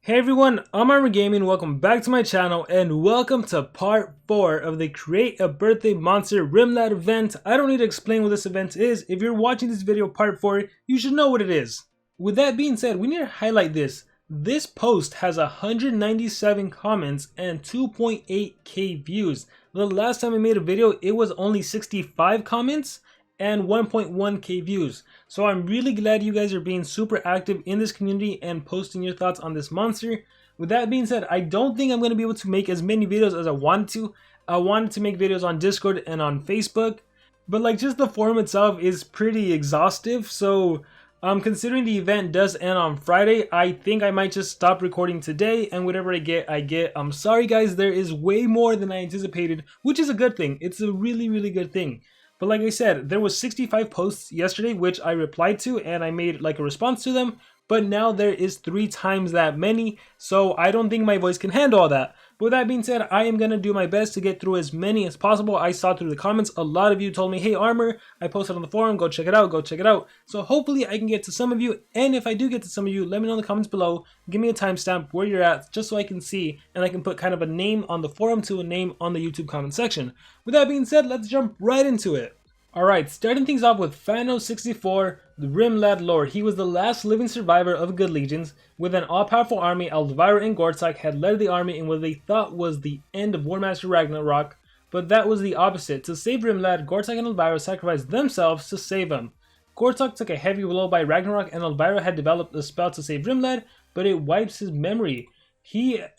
Hey everyone, I'm Armor Gaming, welcome back to my channel, and welcome to part 4 of the Create a Birthday Monster Wyrmlad event. I don't need to explain what this event is. If you're watching this video part 4, you should know what it is. With that being said, we need to highlight this. This post has 197 comments and 2.8k views. The last time I made a video, it was only 65 comments and 1.1k views. So I'm really glad you guys are being super active in this community and posting your thoughts on this monster. With that being said, I don't think I'm going to be able to make as many videos as I wanted to. I wanted to make videos on Discord and on Facebook, but like just the forum itself is pretty exhaustive. So considering the event does end on Friday, I think I might just stop recording today, and whatever I get, I get. I'm sorry guys, there is way more than I anticipated, which is a good thing. It's a really good thing. But like I said, there was 65 posts yesterday, which I replied to and I made like a response to them. But now there is 3 times that many, so I don't think my voice can handle all that. But with that being said, I am going to do my best to get through as many as possible. I saw through the comments, a lot of you told me, hey Armor, I posted on the forum, go check it out, So hopefully I can get to some of you, and if I do get to some of you, let me know in the comments below, give me a timestamp where you're at, just so I can see, and I can put kind of a name on the forum to a name on the YouTube comment section. With that being said, let's jump right into it. Alright, starting things off with Fano64, the Wyrmlad lore. He was the last living survivor of Good Legions. With an all-powerful army, Elvira and Gortzak had led the army in what they thought was the end of Warmaster Ragnarok, but that was the opposite. To save Wyrmlad, Gortzak and Elvira sacrificed themselves to save him. Gortzak took a heavy blow by Ragnarok, and Elvira had developed a spell to save Wyrmlad, but it wipes his memory.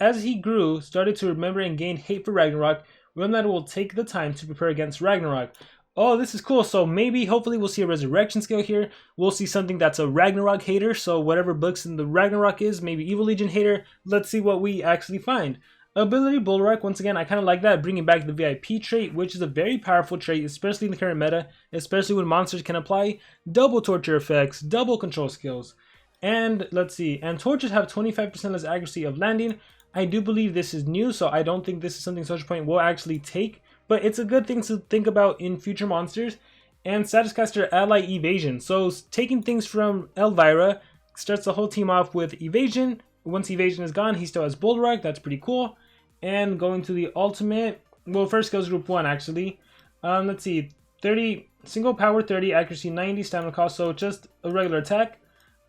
As he grew, started to remember and gain hate for Ragnarok. Wyrmlad will take the time to prepare against Ragnarok. Oh, this is cool. So maybe, hopefully, we'll see a resurrection skill here. We'll see something that's a Ragnarok hater. So whatever books in the Ragnarok is, maybe Evil Legion hater. Let's see what we actually find. Ability Bulwark, once again, I kind of like that, bringing back the VIP trait, which is a very powerful trait, especially in the current meta, especially when monsters can apply double torture effects, double control skills. And let's see, and torches have 25% less accuracy of landing. I do believe this is new, so I don't think this is something Socialpoint will actually take. But it's a good thing to think about in future monsters. And Statuscaster Ally Evasion. So taking things from Elvira starts the whole team off with Evasion. Once Evasion is gone, he still has Bulwark. That's pretty cool. And going to the ultimate. Well, first goes Group 1 actually. Let's see. 30, single power 30, accuracy 90, stamina cost. So just a regular attack.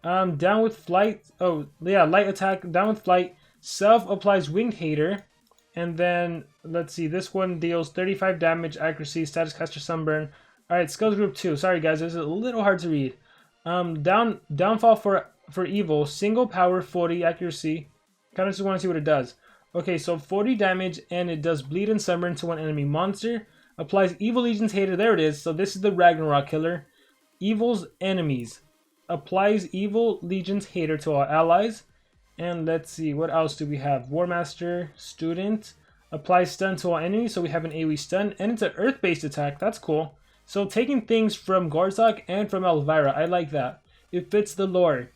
Down with flight. Oh, yeah, light attack. Down with flight. Self applies Winged Hater. And then, let's see, this one deals 35 damage, accuracy, Statuscaster Sunburn. Alright, skills group 2. Sorry guys, this is a little hard to read. Downfall for evil, single power 40, accuracy. Kind of just want to see what it does. Okay, so 40 damage, and it does bleed and sunburn to one enemy monster. Applies Evil Legion's Hater, there it is. So this is the Ragnarok killer. Evil's enemies. Applies Evil Legion's Hater to all allies. And let's see, what else do we have? Warmaster, Student, applies stun to all enemies, so we have an AoE stun, and it's an earth-based attack, that's cool. So taking things from Gortzak and from Elvira, I like that. It fits the lore.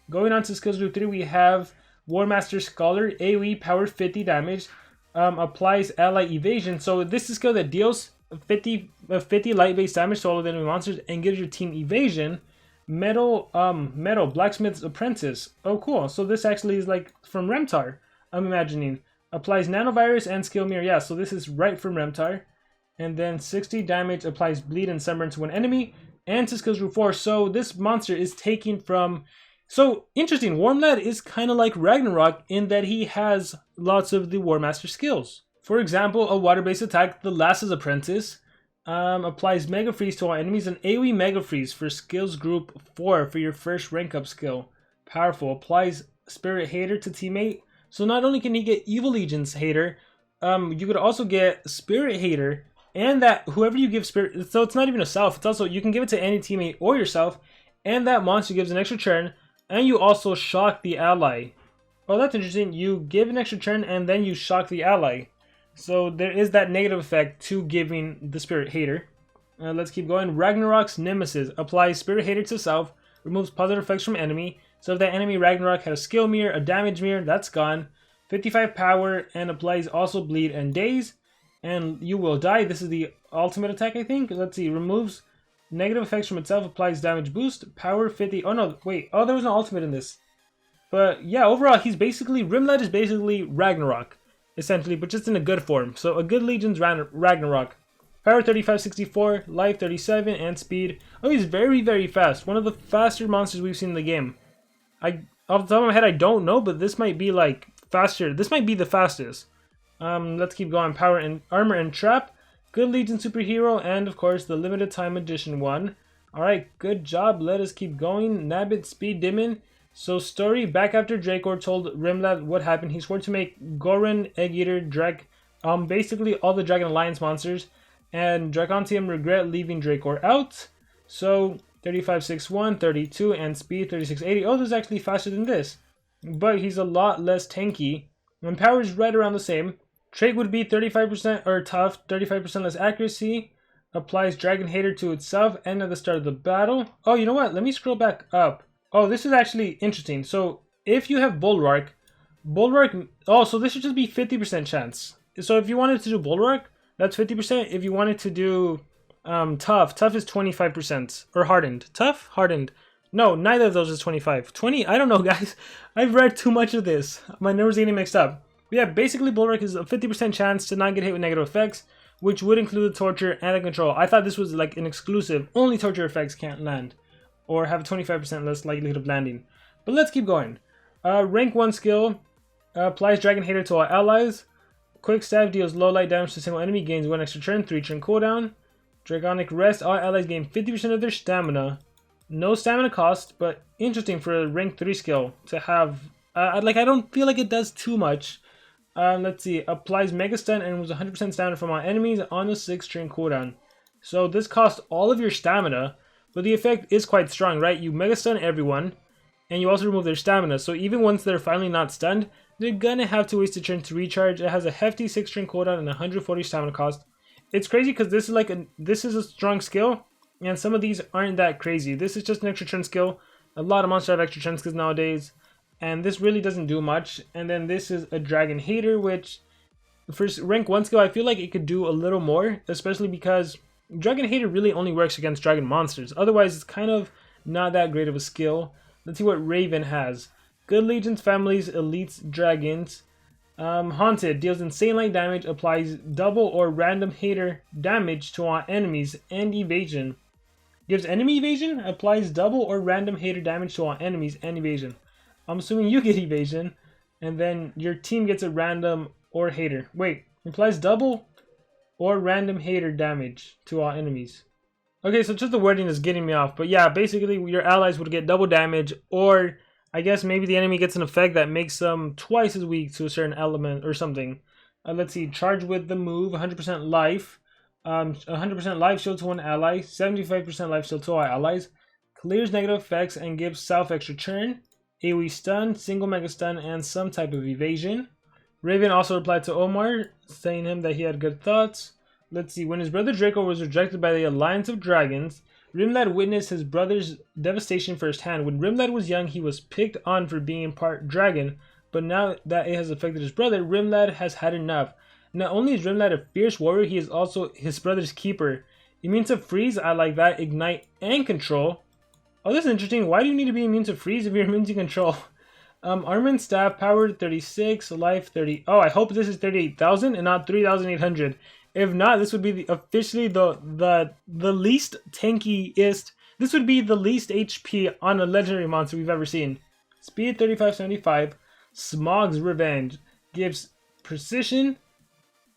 Going on to skills group 3, we have Warmaster Scholar, AoE power 50 damage, applies ally evasion, so this is a skill that deals 50 light-based damage to all of the enemy monsters and gives your team evasion. Metal Blacksmith's Apprentice. Oh, cool. So this actually is like from Remtar, I'm imagining. Applies Nanovirus and Skill Mirror. Yeah, so this is right from Remtar. And then 60 damage, applies Bleed and Sunburn to one enemy. And to skills group 4. So this monster is taking from... So, interesting. Wyrmlad is kind of like Ragnarok in that he has lots of the Warmaster skills. For example, a water-based attack, the Lass's Apprentice. Applies Mega Freeze to all enemies and AoE Mega Freeze for skills group 4 for your first rank up skill. Powerful. Applies Spirit Hater to teammate. So not only can he get Evil Legion's Hater, you could also get Spirit Hater, and that whoever you give Spirit, so it's not even a self, it's also, you can give it to any teammate or yourself, and that monster gives an extra turn, and you also shock the ally. Oh, that's interesting. You give an extra turn and then you shock the ally. So there is that negative effect to giving the Spirit Hater. Let's keep going. Ragnarok's Nemesis. Applies Spirit Hater to self. Removes positive effects from enemy. So if that enemy Ragnarok had a skill mirror, a damage mirror, that's gone. 55 power and applies also bleed and daze. And you will die. This is the ultimate attack, I think. Let's see. Removes negative effects from itself. Applies damage boost. Power 50. Oh no, wait. Oh, there was an ultimate in this. But yeah, overall, Wyrmlad is basically Ragnarok, essentially, but just in a good form. So a good Legion's Ragnarok. Power 3564, life 37, and speed. Oh, he's very, very fast. One of the faster monsters we've seen in the game. Off the top of my head, I don't know, but this might be like faster. This might be the fastest. Let's keep going. Power and armor and trap. Good Legion superhero, and of course the limited time edition one. Alright, good job. Let us keep going. Nabbit speed dimming. So story, back after Dracor told Wyrmlad what happened, he swore to make Goran, Egg Eater, basically all the Dragon Alliance monsters, and Dracontium regret leaving Dracor out. So 3561, 32, and speed 3680. Oh, this is actually faster than this. But he's a lot less tanky. When power is right around the same. Trait would be 35% or tough, 35% less accuracy. Applies Dragon Hater to itself and at the start of the battle. Oh, you know what? Let me scroll back up. Oh, this is actually interesting. So if you have Bulwark, oh, so this should just be 50% chance. So if you wanted to do Bulwark, that's 50%. If you wanted to do tough is 25%. Or hardened. Tough? Hardened. No, neither of those is 25. 20? I don't know, guys. I've read too much of this. My numbers are getting mixed up. But yeah, basically Bulwark is a 50% chance to not get hit with negative effects, which would include the torture and the control. I thought this was like an exclusive. Only torture effects can't land, or have a 25% less likelihood of landing. But let's keep going. Rank 1 skill applies Dragon Hater to all allies. Quick Stab deals low light damage to a single enemy, gains 1 extra turn, 3 turn cooldown. Dragonic Rest, all allies gain 50% of their stamina. No stamina cost, but interesting for a rank 3 skill to have. I don't feel like it does too much. Let's see, applies Mega Stun and was 100% stamina from all enemies on a 6 turn cooldown. So this costs all of your stamina, but the effect is quite strong, right? You Mega Stun everyone, and you also remove their stamina. So even once they're finally not stunned, they're gonna have to waste a turn to recharge. It has a hefty 6 turn cooldown and 140 stamina cost. It's crazy because this is a strong skill, and some of these aren't that crazy. This is just an extra turn skill. A lot of monsters have extra turn skills nowadays. And this really doesn't do much. And then this is a Dragon Hater, which for rank 1 skill, I feel like it could do a little more, especially because Dragon Hater really only works against dragon monsters. Otherwise, it's kind of not that great of a skill. Let's see what Raven has. Good Legions, Families, Elites, Dragons. Haunted, deals insane light damage, applies double or random hater damage to all enemies, and evasion. Gives enemy evasion, applies double or random hater damage to all enemies, and evasion. I'm assuming you get evasion, and then your team gets a random or hater. Wait, implies double or random hater damage to all enemies. Okay, so just the wording is getting me off. But yeah, basically your allies would get double damage, or I guess maybe the enemy gets an effect that makes them twice as weak to a certain element or something. Let's see, charge with the move, 100% life. 100% life shield to one ally, 75% life shield to all allies. Clears negative effects and gives self extra turn. AoE stun, single mega stun, and some type of evasion. Raven also replied to Omar, saying him that he had good thoughts. Let's see, when his brother Draco was rejected by the Alliance of Dragons, Wyrmlad witnessed his brother's devastation firsthand. When Wyrmlad was young, he was picked on for being part dragon, but now that it has affected his brother, Wyrmlad has had enough. Not only is Wyrmlad a fierce warrior, he is also his brother's keeper. Immune to freeze, I like that, ignite, and control. Oh, this is interesting. Why do you need to be immune to freeze if you're immune to control? Armor and staff, power 36, life 30. Oh, I hope this is 38,000 and not 3,800. If not, this would be officially the least tankiest. This would be the least HP on a legendary monster we've ever seen. Speed 3575. Smog's Revenge gives precision,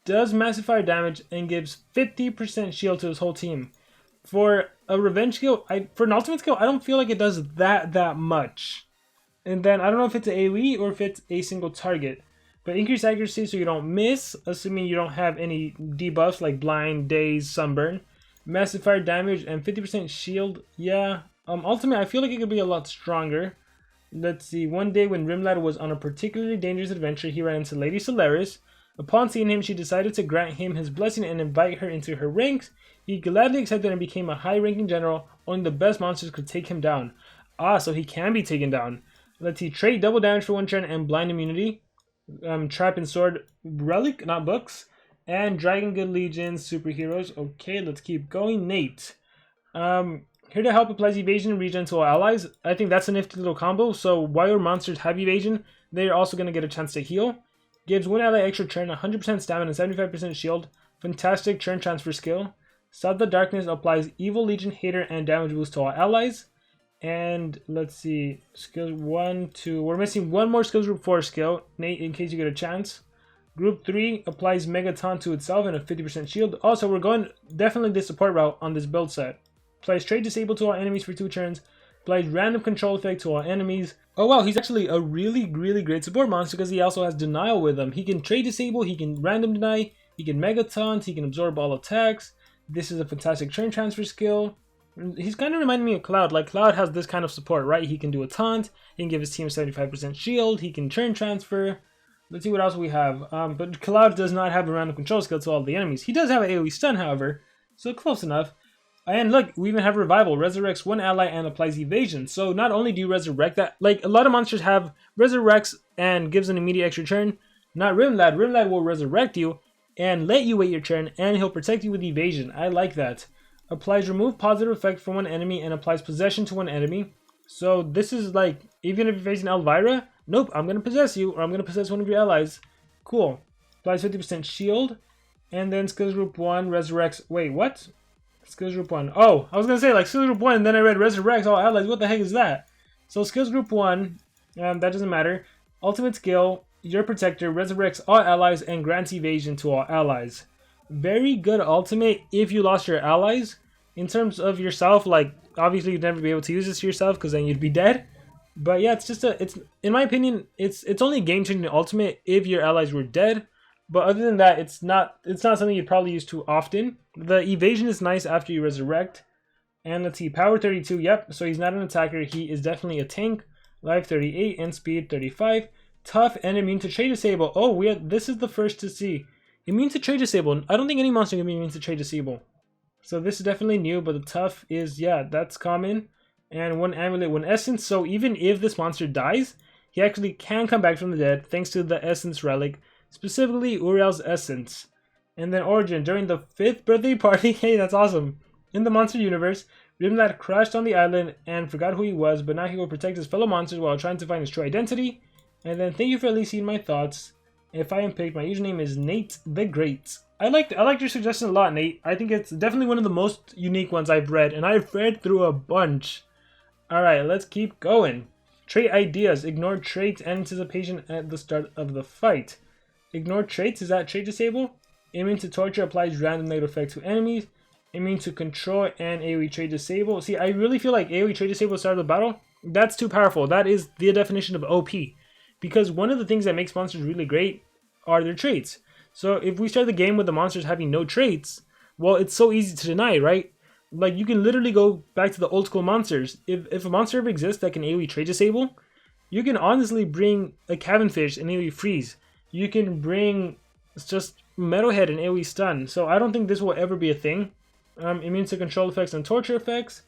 does massive fire damage, and gives 50% shield to his whole team. For a revenge skill, for an ultimate skill, I don't feel like it does that much. And then I don't know if it's an AoE or if it's a single target. But increased accuracy so you don't miss, assuming you don't have any debuffs like blind, daze, sunburn. Massive fire damage and 50% shield. Yeah. Ultimate, I feel like it could be a lot stronger. Let's see. One day when Wyrmlad was on a particularly dangerous adventure, he ran into Lady Solaris. Upon seeing him, she decided to grant him his blessing and invite her into her ranks. He gladly accepted and became a high-ranking general. Only the best monsters could take him down. Ah, so he can be taken down. Let's see. Trait double damage for one turn and blind immunity. Trap and sword relic, not books. And Dragon Good Legions, superheroes. Okay, let's keep going. Nate. Here to help applies evasion and regen to all allies. I think that's a nifty little combo. So while your monsters have evasion, they're also going to get a chance to heal. Gives one ally extra turn, 100% stamina, and 75% shield. Fantastic turn transfer skill. Stop the Darkness applies Evil Legion Hater and damage boost to all allies. And let's see, skills 1, 2. We're missing one more skills group 4 skill, Nate, in case you get a chance. Group 3 applies Mega Taunt to itself and a 50% shield. Also, we're going definitely the support route on this build set. Applies Trade Disable to all enemies for 2 turns. Applies Random Control Effect to all enemies. Oh wow, he's actually a really great support monster because he also has Denial with him. He can Trade Disable, he can Random Deny, he can Mega Taunt, he can absorb all attacks. This is a fantastic turn transfer skill. He's kind of reminding me of Cloud. Like, Cloud has this kind of support, right? He can do a taunt, he can give his team 75% shield, he can turn transfer. Let's see what else we have. But Cloud does not have a random control skill to all the enemies. He does have an AoE stun, however, so close enough. And look, we even have Revival. Resurrects one ally and applies evasion. So not only do you resurrect that, like a lot of monsters have resurrects and gives an immediate extra turn. Not Wyrmlad. Wyrmlad will resurrect you and let you wait your turn, and he'll protect you with evasion. I like that. Applies remove positive effect from one enemy and applies possession to one enemy. So this is like, even if you're facing Elvira, nope, I'm going to possess you, or I'm going to possess one of your allies. Cool. Applies 50% shield. And then skills group 1 resurrects, wait, what? Skills group 1. Oh, I was going to say like skills group 1 and then I read resurrects all allies. What the heck is that? So skills group 1, that doesn't matter. Ultimate skill, your protector resurrects all allies and grants evasion to all allies. Very good ultimate if you lost your allies. In terms of yourself, like obviously you'd never be able to use this to yourself because then you'd be dead. But yeah, it's just it's in my opinion, it's only game changing ultimate if your allies were dead. But other than that, it's not something you'd probably use too often. The evasion is nice after you resurrect. And let's see, power 32, yep, so he's not an attacker, he is definitely a tank. Life 38 and speed 35. Tough and immune to trade disable. Oh, this is the first to see. Immune to trade disable. I don't think any monster can be immune to trade disable. So this is definitely new, but the tough is, yeah, that's common. And one amulet, one essence. So even if this monster dies, he actually can come back from the dead thanks to the essence relic, specifically Uriel's essence. And then origin, during the 5th birthday party, hey, that's awesome. In the monster universe, Wyrmlad crashed on the island and forgot who he was, but now he will protect his fellow monsters while trying to find his true identity. And then thank you for at least seeing my thoughts. If I am picked, my username is Nate the Great. I liked your suggestion a lot, Nate. I think it's definitely one of the most unique ones I've read, and I've read through a bunch. Alright, let's keep going. Trait ideas. Ignore traits and anticipation at the start of the fight. Ignore traits, is that trait disable? Immune to torture applies random negative effect to enemies. Immune to control and AoE trait disable. See, I really feel like AoE trait disable at the start of the battle, that's too powerful. That is the definition of OP. Because one of the things that makes monsters really great are their traits. So if we start the game with the monsters having no traits, well, it's so easy to deny, right? Like, you can literally go back to the old school monsters. If a monster ever exists that can AoE trait disable, you can honestly bring a cabin fish and AoE freeze. You can bring just Metalhead and AoE stun. So I don't think this will ever be a thing. Immune to control effects and torture effects.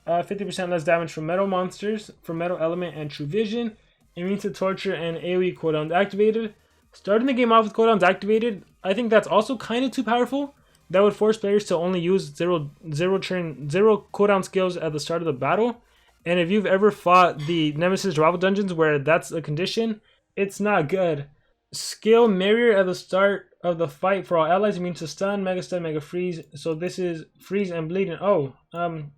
50% less damage from metal monsters, from metal element and true vision. Immune to torture and AoE cooldowns activated. Starting the game off with cooldowns activated, I think that's also kind of too powerful. That would force players to only use zero cooldown skills at the start of the battle. And if you've ever fought the Nemesis rival dungeons where that's a condition, it's not good. Skill Mirror at the start of the fight for all allies, immune to stun, mega freeze. So this is freeze and bleeding. Oh,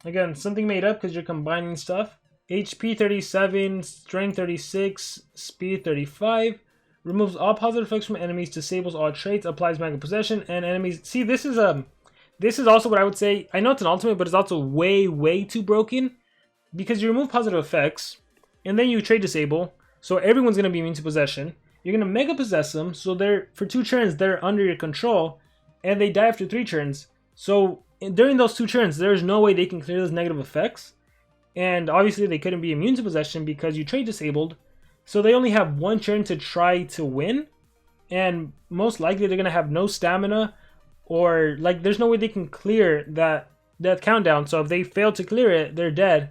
again, something made up because you're combining stuff. HP 37, strength 36, speed 35. Removes all positive effects from enemies, disables all traits, applies mega possession, and enemies. See, this is also what I would say. I know it's an ultimate, but it's also way too broken because you remove positive effects, and then you trait disable, so everyone's gonna be immune to possession. You're gonna mega possess them, so they're for 2 turns they're under your control, and they die after 3 turns. So during those 2 turns, there's no way they can clear those negative effects, and obviously they couldn't be immune to possession because you trait disabled. So they only have 1 turn to try to win, and most likely they're gonna have no stamina, or like there's no way they can clear that countdown. So if they fail to clear it, they're dead.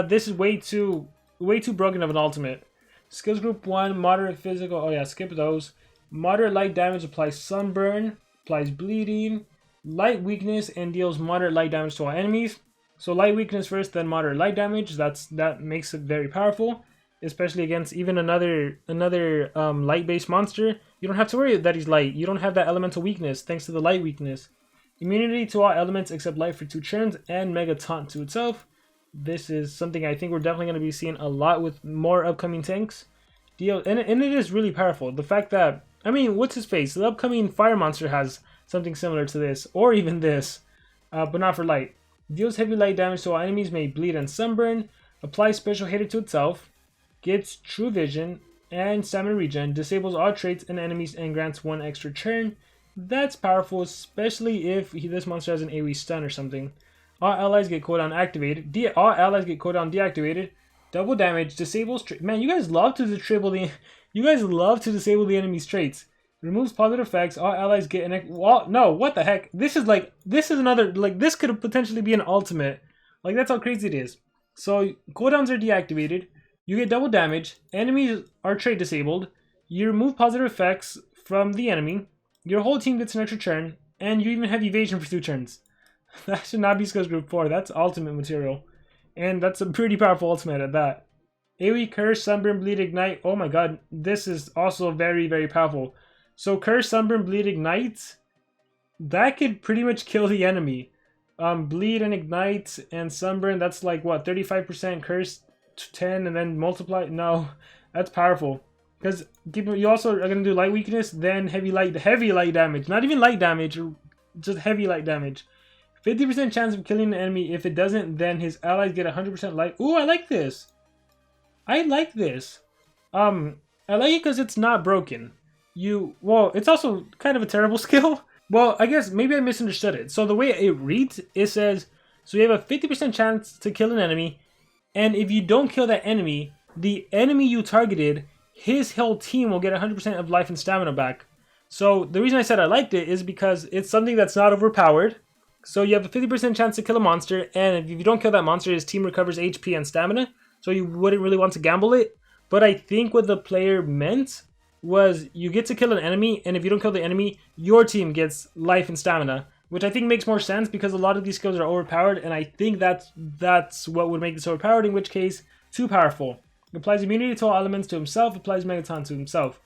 This is way too broken of an ultimate. Skills group 1, moderate physical. Oh yeah, skip those. Moderate light damage applies sunburn, applies bleeding, light weakness, and deals moderate light damage to all enemies. So light weakness first, then moderate light damage. That makes it very powerful, especially against even another light-based monster. You don't have to worry that he's light. You don't have that elemental weakness thanks to the light weakness. Immunity to all elements except light for 2 turns, and mega taunt to itself. This is something I think we're definitely going to be seeing a lot with more upcoming tanks. And it is really powerful. The fact that, I mean, what's his face? The upcoming fire monster has something similar to this, or even this, but not for light. Deals heavy light damage to all enemies, may bleed and sunburn. Applies special hater to itself. Gets true vision and stamina regen. Disables all traits and enemies and grants 1 extra turn. That's powerful, especially if this monster has an AoE stun or something. All allies get cooldown activated. All allies get cooldown deactivated. Double damage. Disables. Man, you guys love to disable the. You guys love to disable the enemy's traits. Removes positive effects. All allies get an. Well, no, what the heck? This is another, this could potentially be an ultimate. Like, that's how crazy it is. So cooldowns are deactivated. You get double damage. Enemies are trait disabled. You remove positive effects from the enemy. Your whole team gets an extra turn, and you even have evasion for 2 turns. That should not be skills group 4. That's ultimate material, and that's a pretty powerful ultimate at that. AoE curse, sunburn, bleed, ignite. Oh my god, this is also very, very powerful. So curse, sunburn, bleed, ignite, that could pretty much kill the enemy. Bleed and ignite and sunburn, that's like what, 35% curse, 10, and then multiply. No, that's powerful. Because you also are going to do light weakness, then heavy light damage. Not even light damage, just heavy light damage. 50% chance of killing an enemy. If it doesn't, then his allies get 100% light. Ooh, I like this. I like this. I like it because it's not broken. Well, it's also kind of a terrible skill. Well, I guess maybe I misunderstood it. So the way it reads, it says, so you have a 50% chance to kill an enemy, and if you don't kill that enemy, the enemy you targeted, his whole team will get 100% of life and stamina back. So the reason I said I liked it is because it's something that's not overpowered. So you have a 50% chance to kill a monster, and if you don't kill that monster, his team recovers HP and stamina. So you wouldn't really want to gamble it. But I think what the player meant was you get to kill an enemy, and if you don't kill the enemy, your team gets life and stamina. Which I think makes more sense because a lot of these skills are overpowered, and I think that's what would make this overpowered, in which case, too powerful. Applies immunity to all elements to himself, applies Megaton to himself.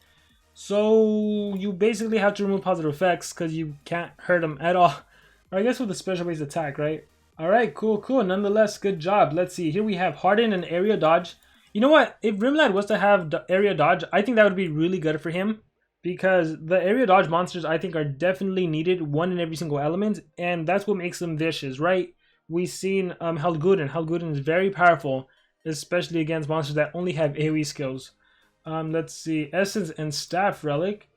So you basically have to remove positive effects because you can't hurt him at all. Or I guess with a special based attack, right? Alright, cool. Nonetheless, good job. Let's see. Here we have Harden and Area Dodge. You know what? If Wyrmlad was to have Area Dodge, I think that would be really good for him. Because the Area Dodge monsters, I think, are definitely needed, one in every single element. And that's what makes them vicious, right? We've seen Helguden. Helguden is very powerful, especially against monsters that only have AoE skills. Let's see. Essence and Staff Relic.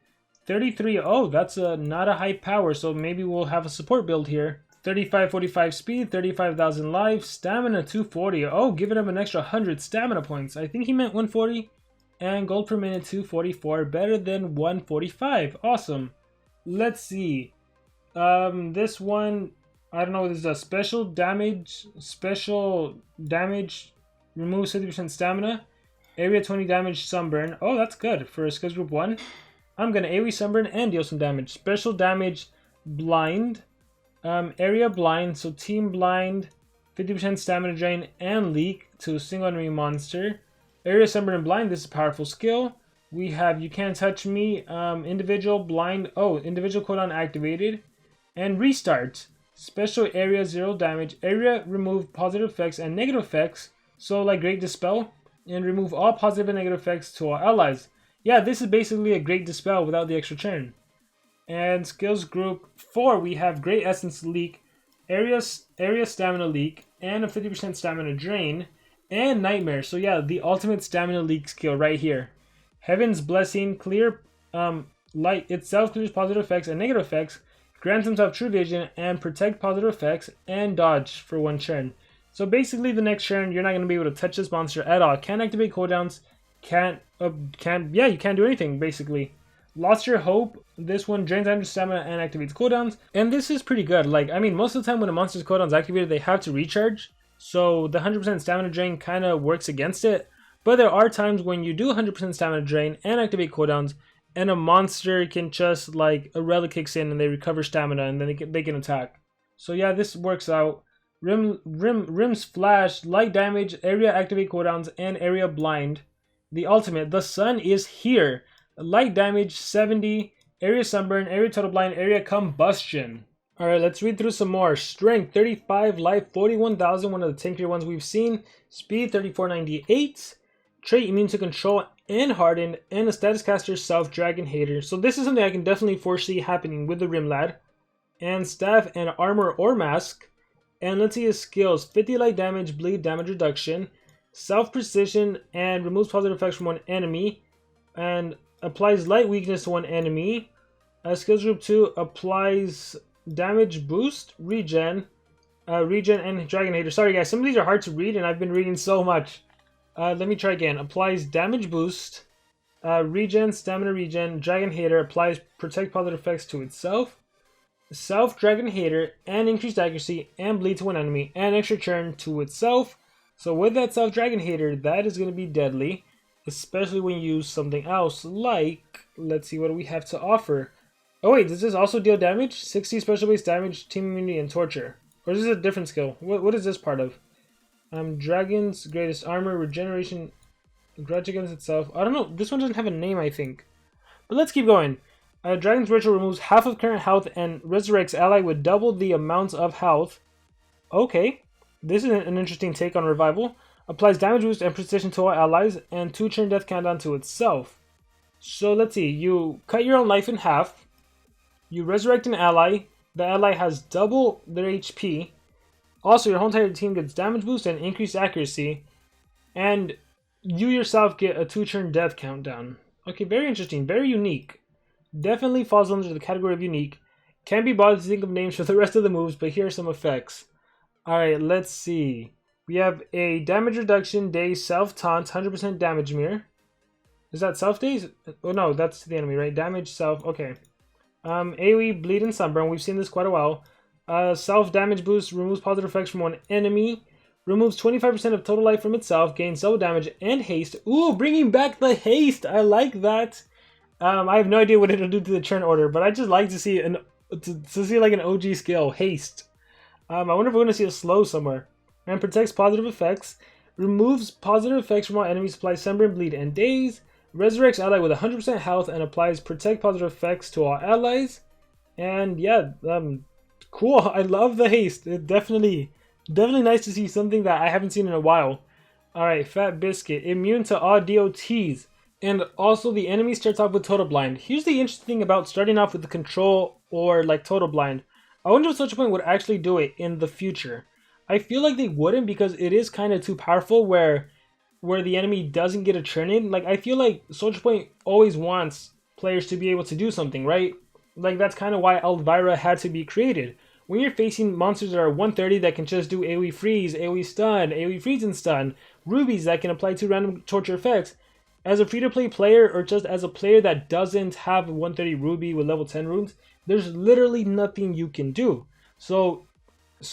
33. Oh, that's not a high power, so maybe we'll have a support build here. 3545 speed, 35,000 life, stamina 240. Oh, giving him an extra 100 stamina points. I think he meant 140. And gold per minute 244, better than 145. Awesome. Let's see. This one, I don't know, this is a special damage, removes 50% stamina, area 20 damage, sunburn. Oh, that's good for skills group 1. I'm gonna AoE sunburn and deal some damage. Special damage, blind, area blind, so team blind, 50% stamina drain and leak to a single enemy monster. Area sunburn and blind, this is a powerful skill. We have you can't touch me, individual blind, individual cooldown activated, and restart. Special area 0 damage, area remove positive effects and negative effects, so like Great Dispel, and remove all positive and negative effects to all allies. Yeah, this is basically a Great Dispel without the extra turn. And skills group 4, we have Great Essence Leak, area stamina leak, and a 50% stamina drain, and Nightmare. So yeah, the ultimate stamina leak skill right here. Heaven's Blessing, clear, light itself clears positive effects and negative effects, grants himself true vision, and protect positive effects, and dodge for 1 turn. So basically the next turn, you're not going to be able to touch this monster at all. Can't activate cooldowns, you can't do anything basically. Lost Your Hope, this one drains 100 stamina and activates cooldowns. And this is pretty good. Like, I mean, most of the time when a monster's cooldown is activated, they have to recharge. So the 100% stamina drain kind of works against it. But there are times when you do 100% stamina drain and activate cooldowns, and a monster can just, like, a relic kicks in and they recover stamina and then they can attack. So yeah, this works out. Rim's flash, light damage, area activate cooldowns, and area blind. The ultimate, the sun is here. Light damage 70, area sunburn, area total blind, area combustion. Alright, let's read through some more. Strength 35, life 41,000, one of the tankier ones we've seen. Speed 3498. Trait immune to control and hardened, and a status caster self dragon hater. So this is something I can definitely foresee happening with the Wyrmlad. And staff and armor or mask. And let's see his skills. 50 light damage, bleed damage reduction, self precision, and removes positive effects from one enemy, and applies light weakness to one enemy. Skills group 2 applies damage boost, regen, and dragon hater. Sorry guys, some of these are hard to read and I've been reading so much. Let me try again. Applies damage boost, regen, stamina regen, dragon hater, applies protect positive effects to itself, self dragon hater, and increased accuracy, and bleed to one enemy, and extra turn to itself. So with that self dragon hater, that is going to be deadly, especially when you use something else like, let's see what we have to offer. Oh wait, does this also deal damage? 60 special base damage, team immunity, and torture. Or is this a different skill? What is this part of? Dragon's greatest armor, regeneration, grudge against itself. I don't know, this one doesn't have a name, I think. But let's keep going. Dragon's Ritual removes half of current health and resurrects ally with double the amount of health. Okay, this is an interesting take on revival. Applies damage boost and precision to all allies, and 2 turn death countdown to itself. So let's see, you cut your own life in half, you resurrect an ally, the ally has double their HP, also your whole entire team gets damage boost and increased accuracy, and you yourself get a 2 turn death countdown. Okay, very interesting, very unique. Definitely falls under the category of unique. Can't be bothered to think of names for the rest of the moves, but here are some effects. Alright, let's see. We have a damage reduction, daze, self-taunt, 100% damage mirror. Is that self-daze? Oh no, that's the enemy, right? Damage, self, okay. AoE, bleed, and sunburn. We've seen this quite a while. Self-damage boost, removes positive effects from one enemy. Removes 25% of total life from itself, gains double damage, and haste. Ooh, bringing back the haste! I like that! I have no idea what it'll do to the turn order, but I just like to see like an OG skill, haste. I wonder if we're going to see a slow somewhere. And protects positive effects. Removes positive effects from all enemies, applies sunburn, bleed, and daze. Resurrects ally with 100% health and applies protect positive effects to all allies. And yeah, cool. I love the haste. It definitely nice to see something that I haven't seen in a while. Alright, Fat Biscuit. Immune to all DOTs. And also the enemy starts off with Total Blind. Here's the interesting thing about starting off with the control or like Total Blind. I wonder if Socialpoint would actually do it in the future. I feel like they wouldn't because it is kind of too powerful where the enemy doesn't get a turn in. Like I feel like Socialpoint always wants players to be able to do something, right? Like that's kind of why Elvira had to be created. When you're facing monsters that are 130 that can just do AoE freeze, AoE stun, AoE freeze and stun, rubies that can apply 2 random torture effects, as a free-to-play player or just as a player that doesn't have a 130 ruby with level 10 runes, there's literally nothing you can do. So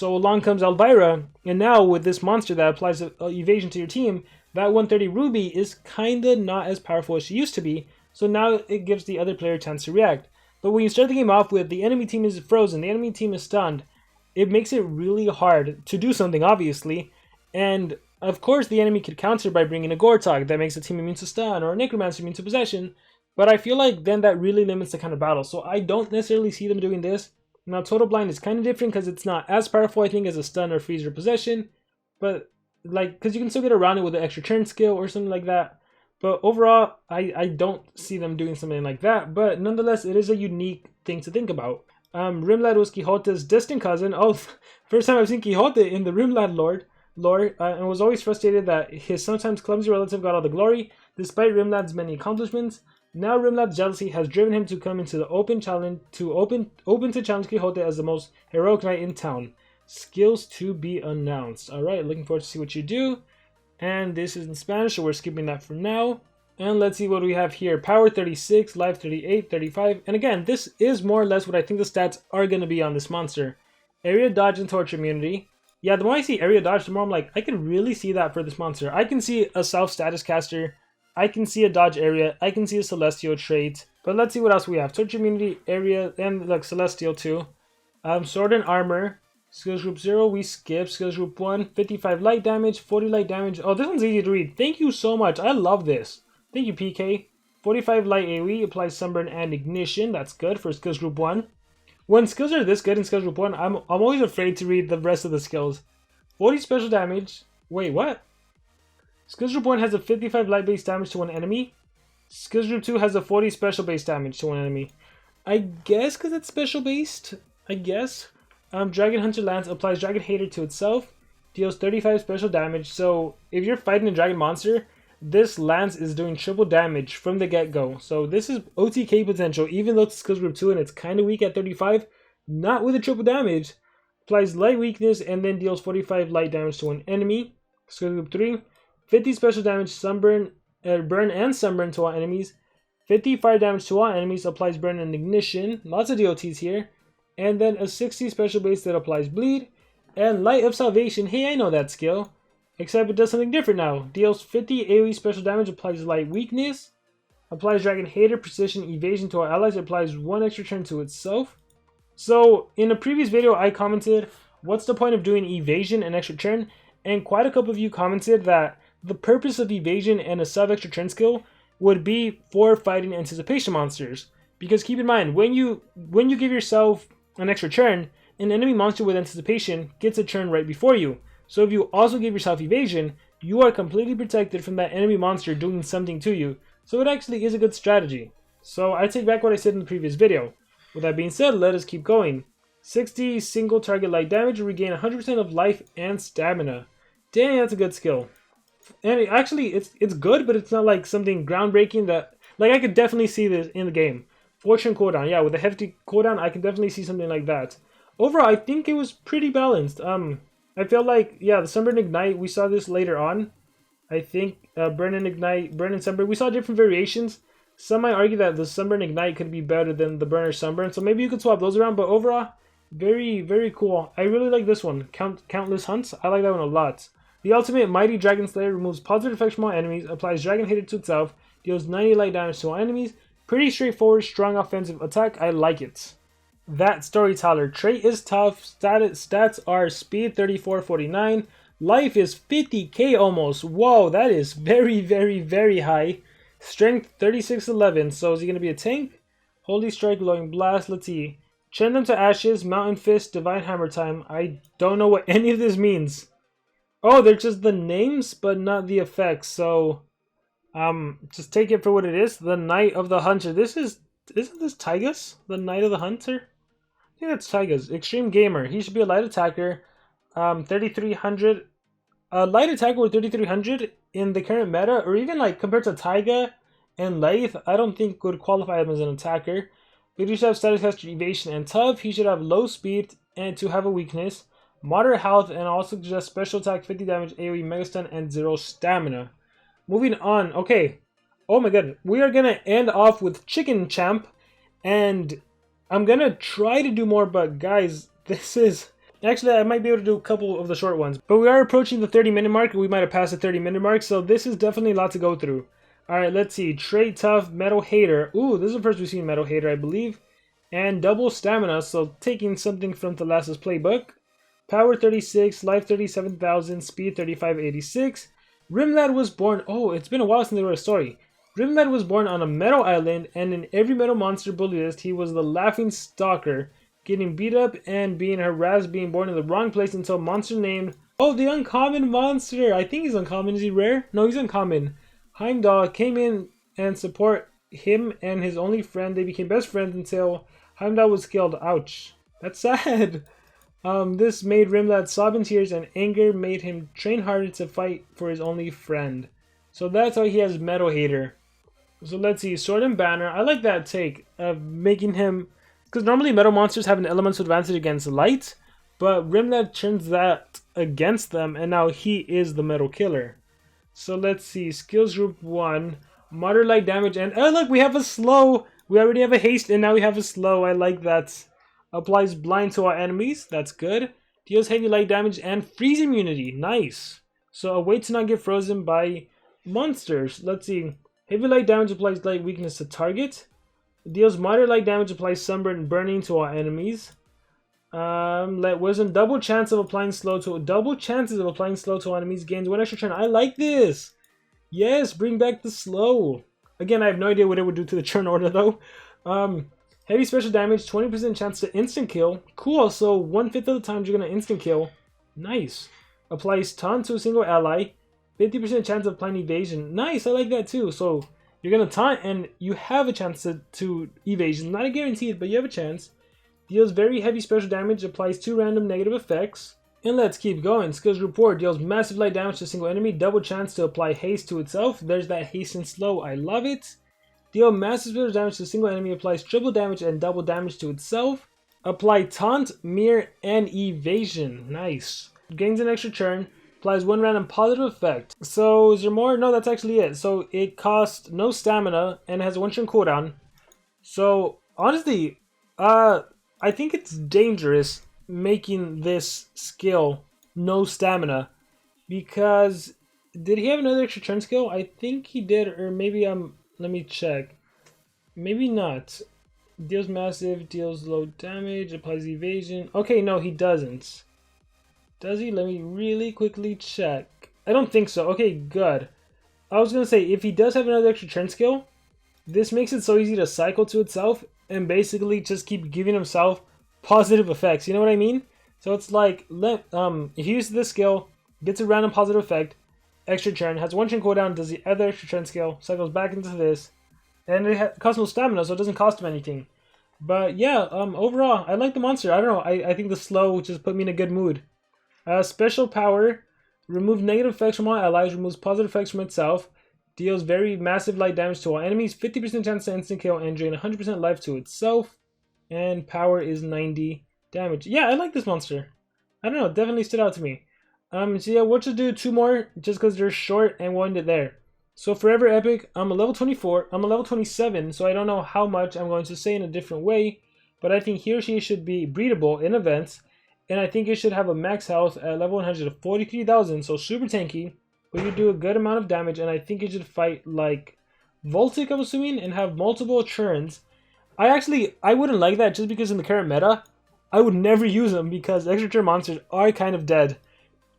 along comes Elvira, and now with this monster that applies evasion to your team, that 130 ruby is kinda not as powerful as she used to be, so now it gives the other player a chance to react. But when you start the game off with the enemy team is frozen, the enemy team is stunned, it makes it really hard to do something, obviously, and of course the enemy could counter by bringing a Gortog that makes the team immune to stun, or a Necromancer immune to possession, but I feel like then that really limits the kind of battle, so I don't necessarily see them doing this. Now Total Blind is kind of different because it's not as powerful I think as a stun or freeze or possession, but like, because you can still get around it with an extra turn skill or something like that. But overall, I don't see them doing something like that, but nonetheless, it is a unique thing to think about. Wyrmlad was Quixote's distant cousin. Oh, first time I've seen Quixote in the Wyrmlad lore, and was always frustrated that his sometimes clumsy relative got all the glory, despite Wyrmlad's many accomplishments. Now Wyrmlad's jealousy has driven him to come into the open to challenge Quixote as the most heroic knight in town. Skills to be announced. Alright, looking forward to see what you do. And this is in Spanish, so we're skipping that for now. And let's see what we have here. Power 36, Life 38, 35. And again, this is more or less what I think the stats are going to be on this monster. Area dodge and torture immunity. Yeah, the more I see area dodge, the more I'm like, I can really see that for this monster. I can see a self-status caster. I can see a dodge area. I can see a celestial trait. But let's see what else we have. Torture immunity, area, and like celestial too. Sword and armor. Skills group 0, we skip. Skills group 1, 55 light damage, 40 light damage. Oh, this one's easy to read. Thank you so much. I love this. Thank you, PK. 45 light AoE, applies sunburn and ignition. That's good for skills group 1. When skills are this good in skills group 1, I'm always afraid to read the rest of the skills. 40 special damage. Wait, what? Skills group 1 has a 55 light base damage to one enemy. Skills group 2 has a 40 special base damage to one enemy. I guess because it's special based. I guess. Dragon Hunter Lance applies Dragon Hater to itself. Deals 35 special damage. So if you're fighting a dragon monster, this Lance is doing triple damage from the get-go. So this is OTK potential, even though it's skills group 2 and it's kind of weak at 35. Not with a triple damage. Applies light weakness and then deals 45 light damage to an enemy. Skills group 3. 50 special damage, sunburn, burn and sunburn to all enemies. 50 fire damage to all enemies, applies burn and ignition. Lots of DOTs here. And then a 60 special base that applies bleed. And Light of Salvation. Hey, I know that skill. Except it does something different now. Deals 50 AoE special damage, applies light weakness. Applies Dragon Hater, precision, evasion to our allies. Applies 1 extra turn to itself. So, in a previous video, I commented, what's the point of doing evasion and extra turn? And quite a couple of you commented that the purpose of evasion and a sub extra turn skill would be for fighting anticipation monsters. Because keep in mind, when you give yourself an extra turn, an enemy monster with anticipation gets a turn right before you. So if you also give yourself evasion, you are completely protected from that enemy monster doing something to you. So it actually is a good strategy. So I take back what I said in the previous video. With that being said, let us keep going. 60 single target light damage, regain 100% of life and stamina. Dang, that's a good skill. And it's good, but it's not like something groundbreaking that, like, I could definitely see this in the game. Fortune cooldown, yeah, with a hefty cooldown, I can definitely see something like that. Overall, I think it was pretty balanced. I feel like, yeah, the Sunburn Ignite, we saw this later on. I think Burn and Ignite, Burn and Sunburn, we saw different variations. Some might argue that the Sunburn Ignite could be better than the Burn or Sunburn, so maybe you could swap those around, but overall, very, very cool. I really like this one, Countless Hunts. I like that one a lot. The ultimate Mighty Dragon Slayer removes positive effects from all enemies, applies Dragon Hater to itself, deals 90 light damage to all enemies. Pretty straightforward, strong offensive attack. I like it. That Storyteller trait is tough. Stats are speed 3449. Life is 50k almost. Whoa, that is very, very, very high. Strength 3611. So is he going to be a tank? Holy Strike, Glowing Blast. Let's see. Churn them to ashes. Mountain Fist, Divine Hammer Time. I don't know what any of this means. Oh, they're just the names, but not the effects. So, just take it for what it is. The Knight of the Hunter. Isn't this Tygus? The Knight of the Hunter? I think that's Tygus. Extreme Gamer. He should be a light attacker. 3300. A light attacker with 3300 in the current meta, or even like compared to Taiga and Lathe, I don't think would qualify him as an attacker. But he should have status caster evasion and tough. He should have low speed and to have a weakness. Moderate health, and also just special attack, 50 damage, AoE, Mega Stun, and 0 stamina. Moving on. Okay. Oh my god. We are going to end off with Chicken Champ. And I'm going to try to do more, but guys, this is... Actually, I might be able to do a couple of the short ones. But we are approaching the 30-minute mark. We might have passed the 30-minute mark, so this is definitely a lot to go through. Alright, let's see. Trait Tough, Metal Hater. Ooh, this is the first we've seen Metal Hater, I believe. And double stamina, so taking something from Thalassa's playbook. Power 36, Life 37,000, Speed 3586. Wyrmlad was born... Oh, it's been a while since they wrote a story. Wyrmlad was born on a metal island, and in every metal monster bully list, he was the laughing stalker, getting beat up and being harassed, being born in the wrong place until monster named... Oh, the uncommon monster! I think he's uncommon. Is he rare? No, he's uncommon. Heimdall came in and support him and his only friend. They became best friends until Heimdall was killed. Ouch. That's sad. This made Wyrmlad sob in tears, and anger made him train harder to fight for his only friend. So that's why he has Metal Hater. So let's see, Sword and Banner. I like that take of making him... Because normally metal monsters have an elemental advantage against light, but Wyrmlad turns that against them, and now he is the Metal Killer. So let's see, Skills Group 1, Moderate Light Damage, and oh look, we have a slow! We already have a haste, and now we have a slow. I like that. Applies blind to our enemies. That's good. Deals heavy light damage and freeze immunity. Nice. So a way to not get frozen by monsters. Let's see. Heavy light damage applies light weakness to target. Deals moderate light damage, applies sunburn and burning to our enemies. Let wisdom, double chances of applying slow to enemies, gains 1 extra turn. I like this. Yes, bring back the slow. Again, I have no idea what it would do to the turn order though. Heavy special damage, 20% chance to instant kill. Cool, so 1/5 of the time you're gonna instant kill. Nice. Applies taunt to a single ally. 50% chance of applying evasion. Nice, I like that too. So you're gonna taunt and you have a chance to evasion. Not a guaranteed, but you have a chance. Deals very heavy special damage, applies 2 random negative effects. And let's keep going. Skills report, deals massive light damage to a single enemy, double chance to apply haste to itself. There's that haste and slow, I love it. Deal massive special damage to a single enemy, applies triple damage and double damage to itself. Apply taunt, mirror, and evasion. Nice. Gains an extra turn, applies 1 random positive effect. So is there more? No, that's actually it. So it costs no stamina and has a 1 turn cooldown. So honestly, I think it's dangerous making this skill no stamina, because did he have another extra turn skill? I think he did, or maybe let me check. Maybe not. Deals massive, deals low damage, applies evasion. Okay, no, he doesn't. Does he? Let me really quickly check. I don't think so. Okay, good. I was gonna say, if he does have another extra turn skill, this makes it so easy to cycle to itself and basically just keep giving himself positive effects. You know what I mean? So it's like, if he uses this skill, gets a random positive effect, extra turn, has 1 turn cooldown, does the other extra turn skill, cycles back into this, and it costs no stamina, so it doesn't cost him anything. But yeah, overall, I like the monster. I don't know, I think the slow just put me in a good mood. Special power, remove negative effects from all allies, removes positive effects from itself, deals very massive light damage to all enemies, 50% chance to instant kill, and drain 100% life to itself. And power is 90 damage. Yeah, I like this monster. I don't know, it definitely stood out to me. So yeah, we'll just do 2 more just because they're short and we'll end it there. So Forever Epic, I'm a level 24, I'm a level 27, so I don't know how much I'm going to say in a different way, but I think he or she should be breedable in events, and I think it should have a max health at level 100 of 43,000, so super tanky, but you do a good amount of damage, and I think it should fight like Voltic, I'm assuming, and have multiple turns. I wouldn't like that just because in the current meta, I would never use them because extra turn monsters are kind of dead.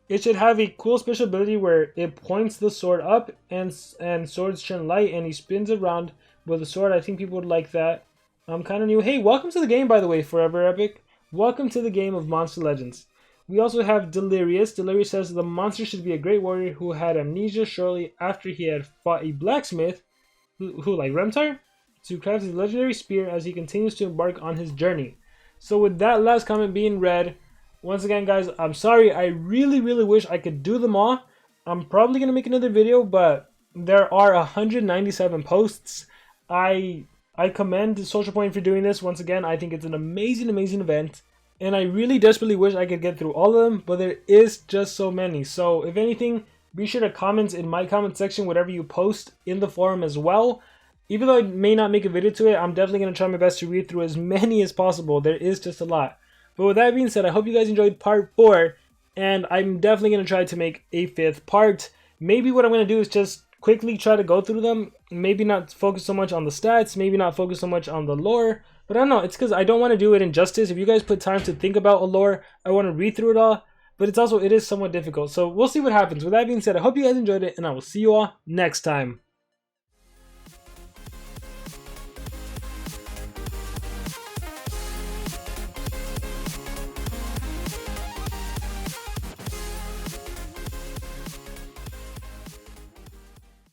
It should have a cool special ability where it points the sword up and swords turn light and he spins around with the sword. I think people would like that. I'm kind of new. Hey, welcome to the game, by the way, Forever Epic. Welcome to the game of Monster Legends. We also have Delirious. Delirious says the monster should be a great warrior who had amnesia shortly after he had fought a blacksmith who like Remtar, to craft his legendary spear as he continues to embark on his journey. So with that last comment being read, once again guys, I'm sorry, I really wish I could do them all. I'm probably going to make another video, but there are 197 posts. I commend socialpoint for doing this. Once again, I think it's an amazing event, and I really desperately wish I could get through all of them, but there is just so many. So if anything, be sure to comment in my comment section whatever you post in the forum as well. Even though I may not make a video to it, I'm definitely going to try my best to read through as many as possible. There is just a lot. But with that being said, I hope you guys enjoyed part 4, and I'm definitely going to try to make a 5th part. Maybe what I'm going to do is just quickly try to go through them, maybe not focus so much on the stats, maybe not focus so much on the lore, but I don't know, it's because I don't want to do it injustice. If you guys put time to think about a lore, I want to read through it all, but it is somewhat difficult, so we'll see what happens. With that being said, I hope you guys enjoyed it, and I will see you all next time.